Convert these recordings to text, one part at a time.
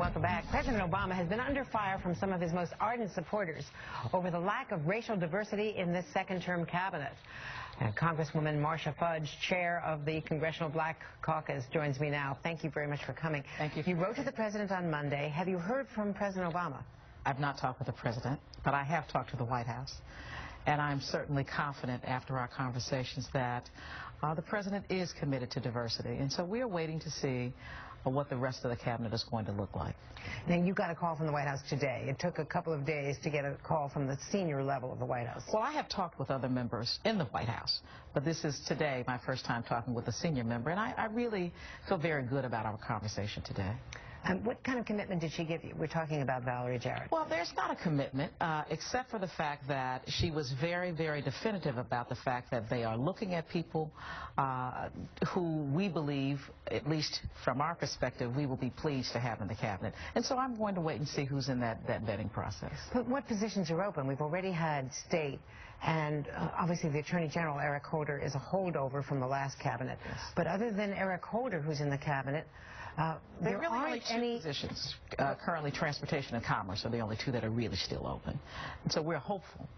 Welcome back. President Obama has been under fire from some of his most ardent supporters over the lack of racial diversity in this second-term cabinet. And Congresswoman Marcia Fudge, chair of the Congressional Black Caucus, joins me now. Thank you very much for coming. Thank you. You wrote to the president on Monday. Have you heard from President Obama? I've not talked with the president, but I have talked to the White House. And I'm certainly confident after our conversations that the president is committed to diversity. And so we're waiting to see what the rest of the cabinet is going to look like. Now, you got a call from the White House today. It took a couple of days to get a call from the senior level of the White House. Well, I have talked with other members in the White House, but this is today my first time talking with a senior member, and I really feel very good about our conversation today. What kind of commitment did she give you? We're talking about Valerie Jarrett. Well, there's not a commitment, except for the fact that she was very, very definitive about the fact that they are looking at people who we believe, at least from our perspective, we will be pleased to have in the cabinet. And so I'm going to wait and see who's in that vetting process. But what positions are open? We've already had state, and obviously the Attorney General, Eric Holder, is a holdover from the last cabinet. Yes. But other than Eric Holder, who's in the cabinet, there really aren't any positions. Currently, transportation and commerce are the only two that are really still open. And so we're hopeful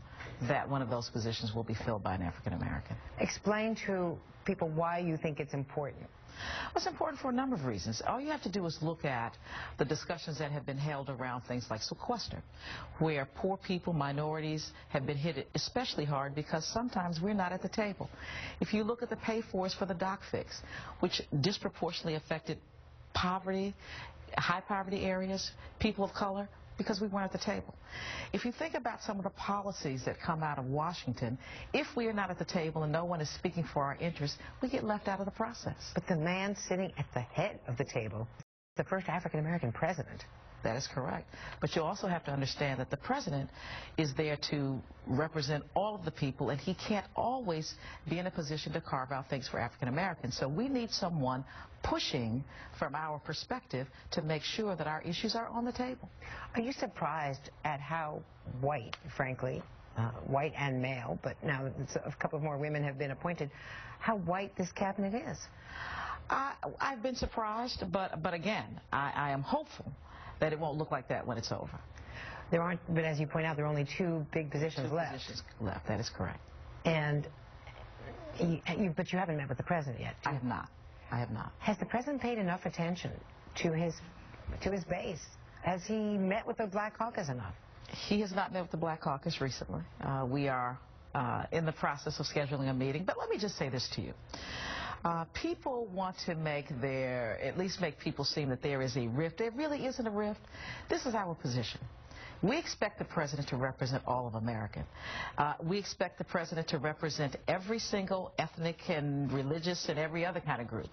that one of those positions will be filled by an African American. Explain to people why you think it's important. Well, it's important for a number of reasons. All you have to do is look at the discussions that have been held around things like sequester, where poor people, minorities have been hit especially hard because sometimes we're not at the table. If you look at the pay-fors for the doc fix, which disproportionately affected poverty, high poverty areas, people of color, because we weren't at the table. If you think about some of the policies that come out of Washington, if we are not at the table and no one is speaking for our interests, we get left out of the process. But the man sitting at the head of the table, the first African-American president. That is correct. But you also have to understand that the president is there to represent all of the people, and he can't always be in a position to carve out things for African Americans. So we need someone pushing from our perspective to make sure that our issues are on the table. Are you surprised at how white, frankly, white and male, but now a couple of more women have been appointed, how white this cabinet is? I've been surprised, but again, I am hopeful that it won't look like that when it's over. There aren't, but as you point out, there are only two big positions left. That is correct. And but you haven't met with the president yet. I have not. I have not. Has the president paid enough attention to his base? Has he met with the Black Caucus enough? He has not met with the Black Caucus recently. We are in the process of scheduling a meeting. But let me just say this to you. People want to at least make people seem that there is a rift. There really isn't a rift. This is our position. We expect the president to represent all of America. We expect the president to represent every single ethnic and religious and every other kind of group.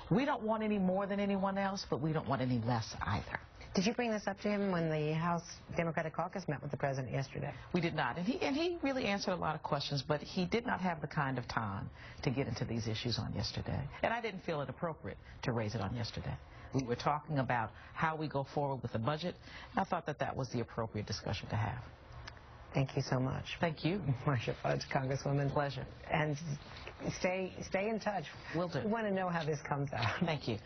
We don't want any more than anyone else, but we don't want any less either. Did you bring this up to him when the House Democratic Caucus met with the president yesterday? We did not. And he really answered a lot of questions, but he did not have the kind of time to get into these issues on yesterday. And I didn't feel it appropriate to raise it on yesterday. We were talking about how we go forward with the budget, and I thought that that was the appropriate discussion to have. Thank you so much. Thank you. Marcia Fudge, Congresswoman. Pleasure. And stay in touch. Will do. We want to know how this comes out. Thank you.